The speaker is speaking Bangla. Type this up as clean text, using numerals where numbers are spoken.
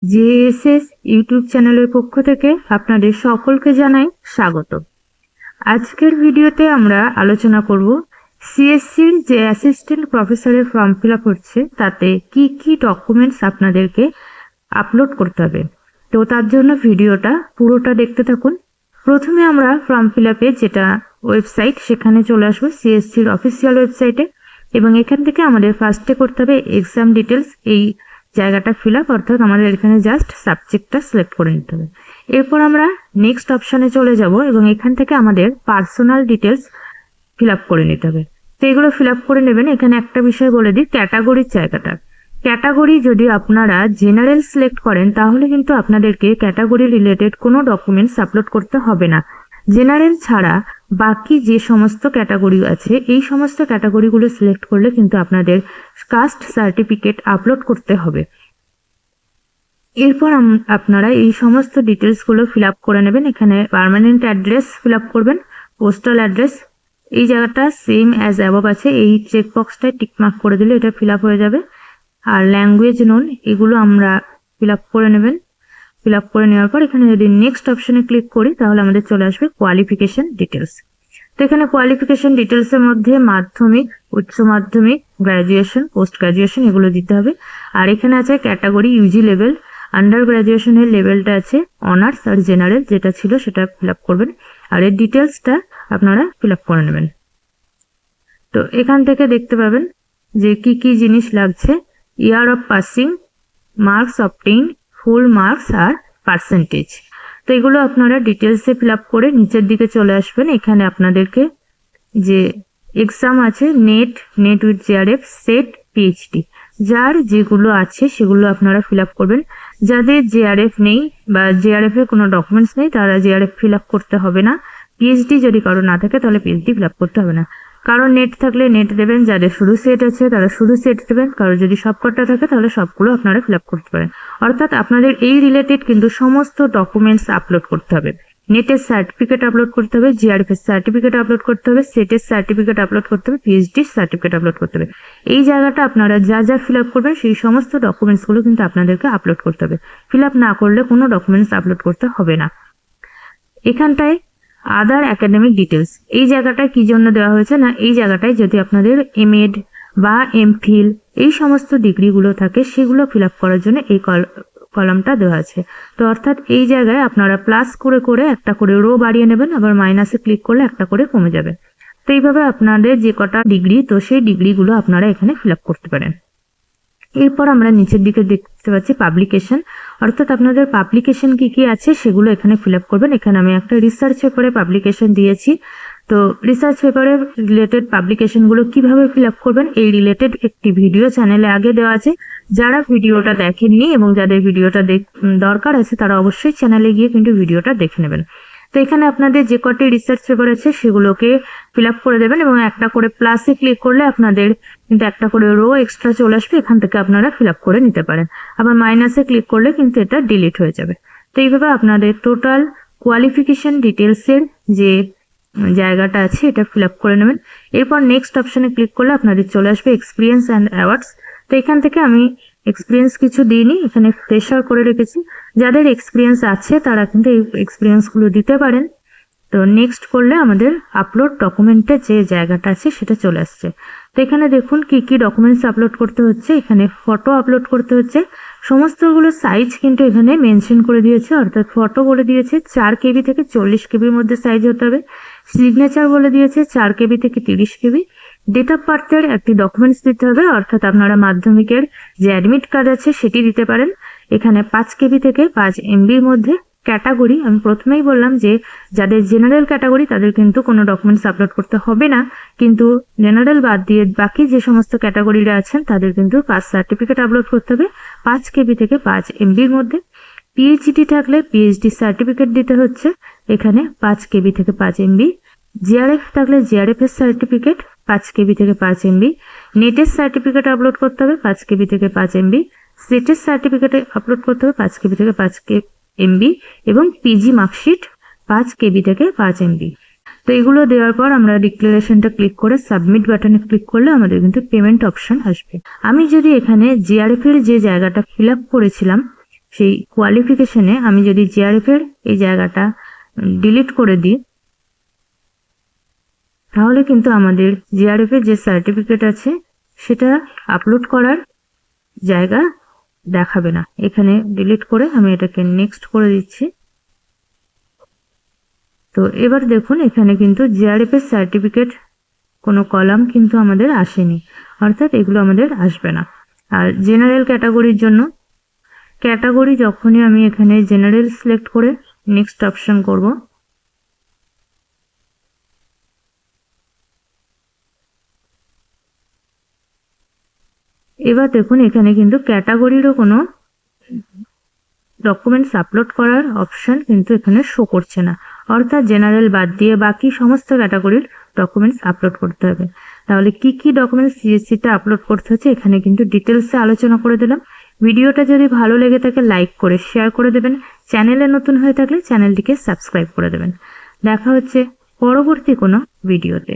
জেএসএস ইউটিউব চ্যানেলের পক্ষ থেকে আপনাদের সকলকে জানাই স্বাগত। আজকের ভিডিওতে আমরা আলোচনা করব সিএসসির যে অ্যাসিস্ট্যান্ট প্রফেসরের ফর্ম ফিল আপ হচ্ছে তাতে কি কি ডকুমেন্টস আপনাদেরকে আপলোড করতে হবে। তো তার জন্য ভিডিওটা পুরোটা দেখতে থাকুন। প্রথমে আমরা ফর্ম ফিল আপে যেটা ওয়েবসাইট সেখানে চলে আসবো, সিএসসির অফিসিয়াল ওয়েবসাইটে, এবং এখান থেকে আমাদের ফার্স্টে করতে হবে এক্সাম ডিটেলস। এই জায়গাটা ফিল আপ, অর্থাৎ আমাদের এখানে জাস্ট সাবজেক্টটা সিলেক্ট করে নিতে হবে। এরপর আমরা নেক্সট অপশানে চলে যাব এবং এখান থেকে আমাদের পার্সোনাল ডিটেলস ফিল আপ করে নিতে হবে। তো এগুলো ফিল আপ করে নেবেন। এখানে একটা বিষয় বলে দিই, ক্যাটাগরির জায়গাটা, ক্যাটাগরি যদি আপনারা জেনারেল সিলেক্ট করেন তাহলে কিন্তু আপনাদেরকে ক্যাটাগরি রিলেটেড কোনো ডকুমেন্টস আপলোড করতে হবে না। জেনারেল ছাড়া বাকি যে সমস্ত ক্যাটাগরি আছে এই সমস্ত ক্যাটাগরিগুলো সিলেক্ট করলে কিন্তু আপনাদের কাস্ট সার্টিফিকেট আপলোড করতে হবে। এরপর আপনারা এই সমস্ত ডিটেলসগুলো ফিল আপ করে নেবেন। এখানে পার্মানেন্ট অ্যাড্রেস ফিল আপ করবেন, পোস্টাল অ্যাড্রেস এই জায়গাটা সেম অ্যাজ অ্যাবভ আছে, এই চেকবক্সটায় টিকমার্ক করে দিলে এটা ফিল আপ হয়ে যাবে। আর ল্যাঙ্গুয়েজ নোন এগুলো আমরা ফিল আপ করে নেবেন। ফিল আপ করে নেওয়ার পর এখানে যদি নেক্সট অপশনে ক্লিক করি তাহলে আমাদের চলে আসবে কোয়ালিফিকেশন ডিটেলস। তো এখানে কোয়ালিফিকেশন ডিটেলসের মধ্যে মাধ্যমিক, উচ্চ মাধ্যমিক, গ্র্যাজুয়েশন, পোস্ট গ্র্যাজুয়েশন এগুলো দিতে হবে। আর এখানে আছে ক্যাটাগরি ইউজি লেভেল, আন্ডার গ্র্যাজুয়েশনের লেভেলটা আছে অনার্স, আর জেনারেল যেটা ছিল সেটা ফিল আপ করবেন। আর এর ডিটেলসটা আপনারা ফিল আপ করে নেবেন। তো এখান থেকে দেখতে পাবেন যে কি কি জিনিস লাগছে, year of passing, marks obtain, full marks আর পার্সেন্টেজ। তো এগুলো আপনারা ডিটেলসে ফিল আপ করে নিচের দিকে চলে আসবেন। এখানে আপনাদেরকে যে এক্সাম আছে net with JRF, set, PhD, যার যেগুলো আছে সেগুলো আপনারা ফিল আপ করবেন। যাদের জেআরএফ নেই বা জেআরএফ এর কোনো ডকুমেন্টস নেই তারা জেআরএফ ফিল আপ করতে হবে না। পিএইচডি যদি কারো না থাকে তাহলে পিএইচডি ফিল আপ করতে হবে না। কারণ নেট থাকলে নেট দেবেন, যাদের শুধু সেট আছে তারা শুধু সেট দেবেন, কারো যদি সবকটা থাকে তাহলে সবগুলো আপনারা ফিল আপ করতে পারেন। অর্থাৎ আপনাদের এই রিলেটেড কিন্তু সমস্ত ডকুমেন্টস আপলোড করতে হবে। নেটের সার্টিফিকেট আপলোড করতে হবে, জিআরএফ এর সার্টিফিকেট আপলোড করতে হবে, সেটের সার্টিফিকেট আপলোড করতে হবে, পিএইচডির সার্টিফিকেট আপলোড করতে হবে। এই জায়গাটা আপনারা যা যা ফিল আপ করবেন সেই সমস্ত ডকুমেন্টসগুলো কিন্তু আপনাদেরকে আপলোড করতে হবে। ফিল আপ না করলে কোনো ডকুমেন্টস আপলোড করতে হবে না। এখানটায় আদার একাডেমিক ডিটেলস এই জায়গাটায় কি জন্য দেওয়া হয়েছে না, এই জায়গাটায় যদি আপনাদের এমএড বা এমফিল এই সমস্ত ডিগ্রিগুলো থাকে সেগুলো ফিল আপ করার জন্য এই কলামটা দেওয়া আছে। তো অর্থাৎ এই জায়গায় আপনারা প্লাস করে করে একটা করে রো বাড়িয়ে নেবেন, আবার মাইনাসে ক্লিক করলে একটা করে কমে যাবে। তো এইভাবে আপনাদের যে কটা ডিগ্রি তো সেই ডিগ্রিগুলো আপনারা এখানে ফিল আপ করতে পারেন। এরপর আমরা নিচের দিকে দেখতে পাচ্ছি পাবলিকেশন, অর্থাৎ আপনাদের পাবলিকেশন কি কি আছে সেগুলো এখানে ফিল আপ করবেন। এখানে আমি একটা রিসার্চ পেপারে পাবলিকেশন দিয়েছি। তো রিসার্চ পেপারের রিলেটেড পাবলিকেশনগুলো কিভাবে ফিল আপ করবেন এই রিলেটেড একটি ভিডিও চ্যানেলে আগে দেওয়া আছে। যারা ভিডিওটা দেখেননি এবং যাদের ভিডিওটা দরকার আছে তারা অবশ্যই চ্যানেলে গিয়ে কিন্তু ভিডিওটা দেখে নেবেন। তো এখানে আপনাদের যে কটি রিসার্চ পেপার আছে সেগুলোকে ফিল আপ করে দেবেন এবং একটা করে প্লাসে ক্লিক করলে আপনাদের কিন্তু একটা করে রো এক্সট্রা চলে আসবে, এখান থেকে আপনারা ফিল আপ করে নিতে পারেন। আবার মাইনাসে ক্লিক করলে কিন্তু এটা ডিলিট হয়ে যাবে। তো এইভাবে আপনাদের টোটাল কোয়ালিফিকেশন ডিটেলসের যে জায়গাটা আছে এটা ফিল আপ করে নেবেন। এরপর নেক্সট অপশনে ক্লিক করলে আপনাদের চলে আসবে এক্সপিরিয়েন্স অ্যান্ড অ্যাওয়ার্ডস। তো এখান থেকে আমি এক্সপিরিয়েন্স কিছু দিইনি, এখানে ফ্রেশার করে রেখেছি। যাদের এক্সপিরিয়েন্স আছে তারা কিন্তু এই এক্সপিরিয়েন্সগুলো দিতে পারেন। তো নেক্সট করলে আমাদের আপলোড ডকুমেন্টের যে জায়গাটা আছে সেটা চলে আসছে। তো এখানে দেখুন কি কি ডকুমেন্টস আপলোড করতে হচ্ছে। এখানে ফটো আপলোড করতে হচ্ছে, সমস্তগুলো সাইজ কিন্তু এখানে মেনশন করে দিয়েছে, অর্থাৎ ফটো বলে দিয়েছে 4 কেবি থেকে 40 কেবির মধ্যে সাইজ হতে হবে। সিগনেচার বলে দিয়েছে 4 কেবি থেকে 30 কেবি। ডেট অফ বার্থের একটি ডকুমেন্টস দিতে হবে, অর্থাৎ আপনারা মাধ্যমিকের যে অ্যাডমিট কার্ড আছে সেটি দিতে পারেন। এখানে 5 কেবি থেকে 5 এমবির মধ্যে। ক্যাটাগরি আমি প্রথমেই বললাম যে যাদের জেনারেল ক্যাটাগরি তাদের কিন্তু কোনো ডকুমেন্টস আপলোড করতে হবে না, কিন্তু জেনারেল বাদ দিয়ে বাকি যে সমস্ত ক্যাটাগরিরা আছেন তাদের কিন্তু কাস্ট সার্টিফিকেট আপলোড করতে হবে 5 কেবি থেকে 5 এমবির মধ্যে। পিএইচডি থাকলে পিএইচডি সার্টিফিকেট দিতে হচ্ছে এখানে 5 কেবি থেকে 5 এমবি। জিআরএফ থাকলে জিআরএফ এর সার্টিফিকেট 5 কেবি থেকে 5 এমবি। নেটের সার্টিফিকেট আপলোড করতে হবে 5 কেবি থেকে 5 এমবি। সেটের সার্টিফিকেট আপলোড করতে হবে 5 কেবি থেকে 5 এমবি এবং পিজি মার্কশিট 5 কেবি থেকে 5 এমবি। তো এগুলো দেওয়ার পর আমরা ডিক্লারেশনটা ক্লিক করে সাবমিট বাটনে ক্লিক করলে আমাদের কিন্তু পেমেন্ট অপশন আসবে। আমি যদি এখানে জিআরএফ এর যে জায়গাটা ফিল আপ করেছিলাম সেই কোয়ালিফিকেশনে আমি যদি জিআরএফ এর এই জায়গাটা ডিলিট করে দিই, তাহলে কিন্তু আমাদের জিআরএফ এর যে সার্টিফিকেট আছে সেটা আপলোড করার জায়গা দেখাবে না। এখানে ডিলিট করে আমি এটাকে নেক্সট করে দিচ্ছি। তো এবার দেখুন এখানে কিন্তু জিআরএফ এর সার্টিফিকেট কোনো কলাম কিন্তু আমাদের আসেনি, অর্থাৎ এগুলো আমাদের আসবে না। আর জেনারেল ক্যাটাগরির জন্য ক্যাটাগরি যখনই আমি এখানে জেনারেল সিলেক্ট করে নেক্সট অপশন করব, এবার দেখুন এখানে কিন্তু ক্যাটাগরিরও কোনো ডকুমেন্টস আপলোড করার অপশন কিন্তু এখানে শো করছে না, অর্থাৎ জেনারেল বাদ দিয়ে বাকি সমস্ত ক্যাটাগরির ডকুমেন্টস আপলোড করতে হবে। তাহলে কি কি ডকুমেন্টস সিএসসিতে আপলোড করতে হচ্ছে এখানে কিন্তু ডিটেলসে আলোচনা করে দিলাম। ভিডিওটা যদি ভালো লেগে থাকে লাইক করে শেয়ার করে দেবেন, চ্যানেলে নতুন হয়ে থাকলে চ্যানেলটিকে সাবস্ক্রাইব করে দেবেন। দেখা হচ্ছে পরবর্তী কোনো ভিডিওতে।